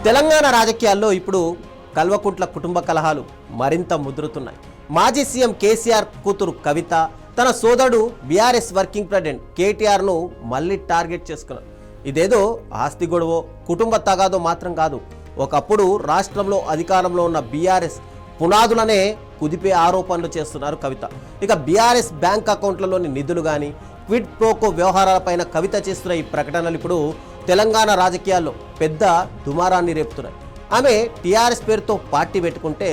తెలంగాణ రాజకీయాల్లో ఇప్పుడు కల్వకుంట్ల కుటుంబ కలహాలు మరింత ముదురుతున్నాయి. మాజీ సీఎం కేసీఆర్ కూతురు కవిత తన సోదరుడు బీఆర్ఎస్ వర్కింగ్ ప్రెసిడెంట్ కేటీఆర్ను మళ్ళీ టార్గెట్ చేసుకున్నారు. ఇదేదో ఆస్తి గొడవో కుటుంబ తగాదో మాత్రం కాదు. ఒకప్పుడు రాష్ట్రంలో అధికారంలో ఉన్న బీఆర్ఎస్ పునాదులనే కుదిపే ఆరోపణలు చేస్తున్నారు కవిత. ఇక బీఆర్ఎస్ బ్యాంక్ అకౌంట్లలోని నిధులు కానీ క్విడ్ ప్రోకో వ్యవహారాలపైన కవిత చేస్తున్న ఈ ప్రకటనలు ఇప్పుడు తెలంగాణ రాజకీయాల్లో పెద్ద దుమారాన్ని రేపుతున్నాయి. ఆమె టీఆర్ఎస్ పేరుతో పార్టీ పెట్టుకుంటే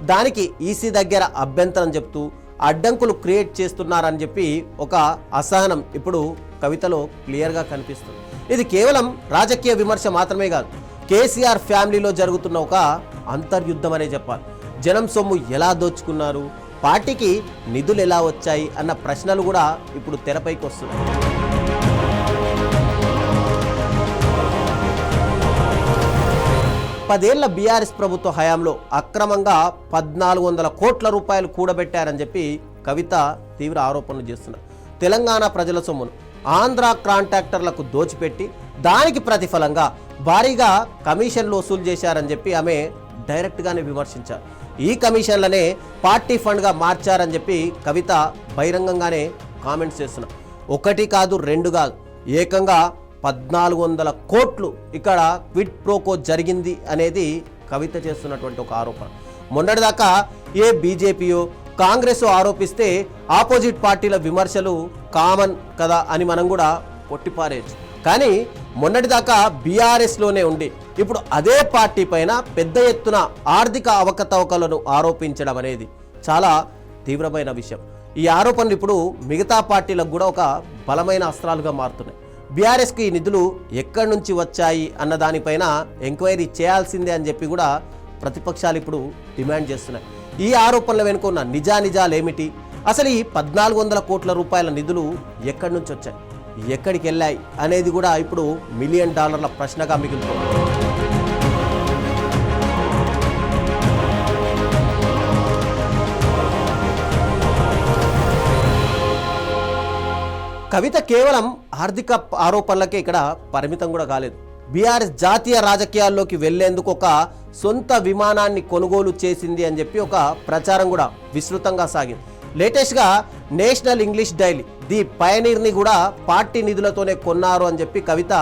దానికి ఈసీ దగ్గర అభ్యంతరం చెప్తూ అడ్డంకులు క్రియేట్ చేస్తున్నారని చెప్పి ఒక అసహనం ఇప్పుడు కవితలో క్లియర్గా కనిపిస్తుంది. ఇది కేవలం రాజకీయ విమర్శ మాత్రమే కాదు, కేసీఆర్ ఫ్యామిలీలో జరుగుతున్న ఒక అంతర్యుద్ధం అనే చెప్పాలి. జనం సొమ్ము ఎలా దోచుకున్నారు, పార్టీకి నిధులు ఎలా వచ్చాయి అన్న ప్రశ్నలు కూడా ఇప్పుడు తెరపైకి వస్తున్నాయి. పదేళ్ల బీఆర్ఎస్ ప్రభుత్వ హయాంలో అక్రమంగా 1400 కోట్ల రూపాయలు కూడబెట్టారని చెప్పి కవిత తీవ్ర ఆరోపణలు చేస్తున్నారు. తెలంగాణ ప్రజల సొమ్మును ఆంధ్ర కాంట్రాక్టర్లకు దోచిపెట్టి దానికి ప్రతిఫలంగా భారీగా కమిషన్లు వసూలు చేశారని చెప్పి ఆమె డైరెక్ట్గానే విమర్శించారు. ఈ కమిషన్లనే పార్టీ ఫండ్గా మార్చారని చెప్పి కవిత బహిరంగంగానే కామెంట్స్ చేస్తున్నారు. ఒకటి కాదు, రెండు కాదు, ఏకంగా 1400 కోట్లు ఇక్కడ క్విడ్ ప్రోకో జరిగింది అనేది కవిత చేస్తున్నటువంటి ఒక ఆరోపణ. మొన్నటిదాకా ఏ బీజేపీయో కాంగ్రెస్ ఆరోపిస్తే ఆపోజిట్ పార్టీల విమర్శలు కామన్ కదా అని మనం కూడా కొట్టిపారేయచ్చు. కానీ మొన్నటిదాకా బీఆర్ఎస్లోనే ఉండి ఇప్పుడు అదే పార్టీ పైన పెద్ద ఎత్తున ఆర్థిక అవకతవకలను ఆరోపించడం అనేది చాలా తీవ్రమైన విషయం. ఈ ఆరోపణలు ఇప్పుడు మిగతా పార్టీలకు కూడా ఒక బలమైన అస్త్రాలుగా మారుతున్నాయి. బీఆర్ఎస్కి ఈ నిధులు ఎక్కడి నుంచి వచ్చాయి అన్న దానిపైన ఎంక్వైరీ చేయాల్సిందే అని చెప్పి కూడా ప్రతిపక్షాలు ఇప్పుడు డిమాండ్ చేస్తున్నాయి. ఈ ఆరోపణల వెనుక ఉన్న నిజాలు ఏమిటి, అసలు ఈ 1400 కోట్ల రూపాయల నిధులు ఎక్కడి నుంచి వచ్చాయి, ఎక్కడికి వెళ్ళాయి అనేది కూడా ఇప్పుడు $1 మిలియన్ ప్రశ్నగా మిగులుతుంది. కవిత కేవలం ఆర్థిక ఆరోపణలకే ఇక్కడ పరిమితం కూడా కాలేదు. బీఆర్ఎస్ జాతీయ రాజకీయాల్లోకి వెళ్లేందుకు ఒక సొంత విమానాన్ని కొనుగోలు చేసింది అని చెప్పి ఒక ప్రచారం కూడా విస్తృతంగా సాగింది. లేటెస్ట్గా నేషనల్ ఇంగ్లీష్ డైలీ ది పయనీర్ని కూడా పార్టీ నిధులతోనే కొన్నారు అని చెప్పి కవిత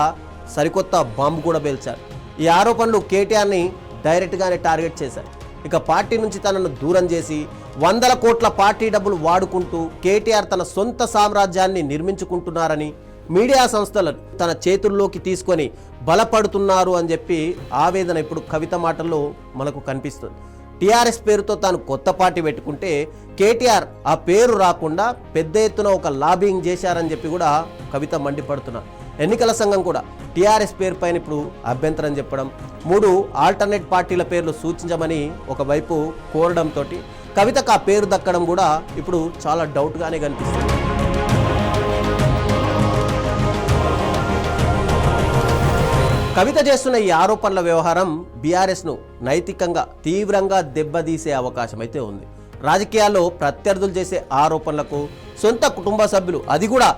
సరికొత్త బాంబు కూడా పేల్చారు. ఈ ఆరోపణలు కేటీఆర్ని డైరెక్ట్గానే టార్గెట్ చేశారు. ఇక పార్టీ నుంచి తనను దూరం చేసి 100 కోట్ల పార్టీ డబ్బులు వాడుకుంటూ కేటీఆర్ తన సొంత సామ్రాజ్యాన్ని నిర్మించుకుంటున్నారని, మీడియా సంస్థలను తన చేతుల్లోకి తీసుకొని బలపడుతున్నారు అని చెప్పి ఆవేదన ఇప్పుడు కవిత మాటల్లో మనకు కనిపిస్తుంది. టీఆర్ఎస్ పేరుతో తాను కొత్త పార్టీ పెట్టుకుంటే కేటీఆర్ ఆ పేరు రాకుండా పెద్ద ఎత్తున ఒక లాబింగ్ చేశారని చెప్పి కూడా కవిత మండిపడుతున్నారు. ఎన్నికల సంఘం కూడా టీఆర్ఎస్ పేరు పైన ఇప్పుడు అభ్యంతరం చెప్పడం, 3 ఆల్టర్నేట్ పార్టీల పేర్లు సూచించమని ఒకవైపు కోరడంతో కవితకు ఆ పేరు దక్కడం కూడా ఇప్పుడు చాలా డౌట్గానే కనిపిస్తుంది. కవిత చేస్తున్న ఈ ఆరోపణల వ్యవహారం బీఆర్ఎస్ను నైతికంగా తీవ్రంగా దెబ్బతీసే అవకాశం అయితే ఉంది. రాజకీయాల్లో ప్రత్యర్థులు చేసే ఆరోపణలకు, సొంత కుటుంబ సభ్యులు, అది కూడా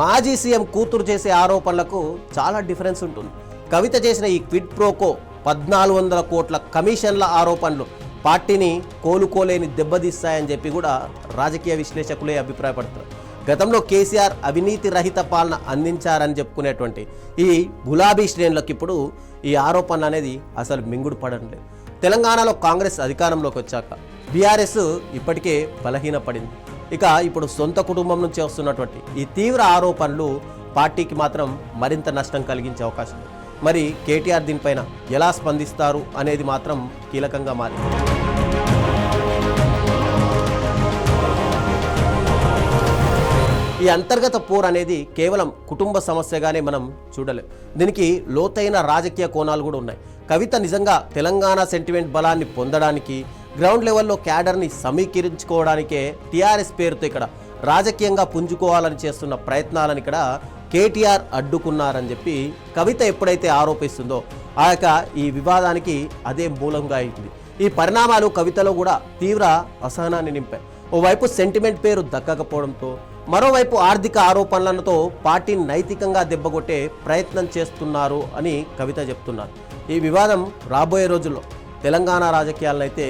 మాజీ సీఎం కూతురు చేసే ఆరోపణలకు చాలా డిఫరెన్స్ ఉంటుంది. కవిత చేసిన ఈ క్విడ్ ప్రోకో 1400 కోట్ల కమిషన్ల ఆరోపణలు పార్టీని కోలుకోలేని దెబ్బతీస్తాయని చెప్పి కూడా రాజకీయ విశ్లేషకులే అభిప్రాయపడతారు. గతంలో కేసీఆర్ అవినీతి రహిత పాలన అందించారని చెప్పుకునేటువంటి ఈ గులాబీ శ్రేణులకు ఇప్పుడు ఈ ఆరోపణ అనేది అసలు మింగుడు పడడం లేదు. తెలంగాణలో కాంగ్రెస్ అధికారంలోకి వచ్చాక బీఆర్ఎస్ ఇప్పటికే బలహీనపడింది. ఇక ఇప్పుడు సొంత కుటుంబం నుంచి వస్తున్నటువంటి ఈ తీవ్ర ఆరోపణలు పార్టీకి మాత్రం మరింత నష్టం కలిగించే అవకాశం ఉంది. మరి కేటీఆర్ దీనిపైన ఎలా స్పందిస్తారు అనేది మాత్రం కీలకంగా మారింది. ఈ అంతర్గత పోర్ అనేది కేవలం కుటుంబ సమస్యగానే మనం చూడలేం. దీనికి లోతైన రాజకీయ కోణాలు కూడా ఉన్నాయి. కవిత నిజంగా తెలంగాణ సెంటిమెంట్ బలాన్ని పొందడానికి, గ్రౌండ్ లెవెల్లో క్యాడర్ని సమీకరించుకోవడానికే టీఆర్ఎస్ పేరుతో ఇక్కడ రాజకీయంగా పుంజుకోవాలని చేస్తున్న ప్రయత్నాలను ఇక్కడ కేటీఆర్ అడ్డుకున్నారని చెప్పి కవిత ఎప్పుడైతే ఆరోపిస్తుందో ఈ వివాదానికి అదే మూలంగా అయింది. ఈ పరిణామాలు కవితలో కూడా తీవ్ర అసహనాన్ని నింపాయి. ఓవైపు సెంటిమెంట్ పేరు దక్కకపోవడంతో మరోవైపు ఆర్థిక ఆరోపణలతో పార్టీని నైతికంగా దెబ్బకొట్టే ప్రయత్నం చేస్తున్నారు అని కవిత చెప్తున్నారు. ఈ వివాదం రాబోయే రోజుల్లో తెలంగాణ రాజకీయాలను అయితే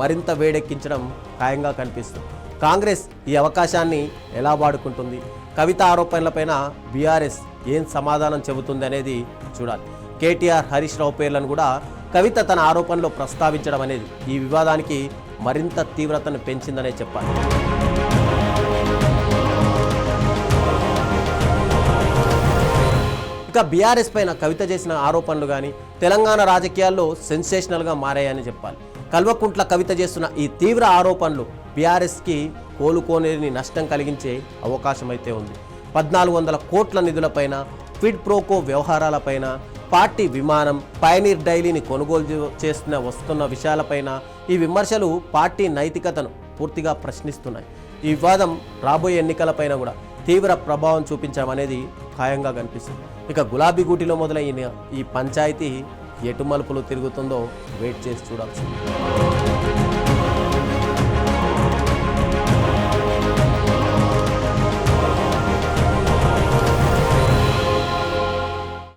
మరింత వేడెక్కించడం ఖాయంగా కనిపిస్తుంది. కాంగ్రెస్ ఈ అవకాశాన్ని ఎలా వాడుకుంటుంది, కవిత ఆరోపణలపైన బీఆర్ఎస్ ఏం సమాధానం చెబుతుంది అనేది చూడాలి. కేటీఆర్, హరీష్ రావు పేర్లను కూడా కవిత తన ఆరోపణలో ప్రస్తావించడం అనేది ఈ వివాదానికి మరింత తీవ్రతను పెంచిందనే చెప్పాలి. ఇక బీఆర్ఎస్ పైన కవిత చేసిన ఆరోపణలు కానీ తెలంగాణ రాజకీయాల్లో సెన్సేషనల్గా మారాయని చెప్పాలి. కల్వకుంట్ల కవిత చేస్తున్న ఈ తీవ్ర ఆరోపణలు బీఆర్ఎస్కి కోలుకోలేని నష్టం కలిగించే అవకాశం అయితే ఉంది. 1400 కోట్ల నిధులపైన, క్విడ్ ప్రోకో వ్యవహారాలపైన, పార్టీ విమానం, పయనీర్ డైలీని కొనుగోలు వస్తున్న విషయాలపైన ఈ విమర్శలు పార్టీ నైతికతను పూర్తిగా ప్రశ్నిస్తున్నాయి. ఈ వివాదం రాబోయే ఎన్నికలపైన కూడా తీవ్ర ప్రభావం చూపించడం అనేది ఖాయంగా కనిపిస్తుంది. ఇక గులాబీ గూటిలో మొదలైన ఈ పంచాయతీ ఎటు మలుపులు తిరుగుతుందో వెయిట్ చేసి చూడాల్సింది.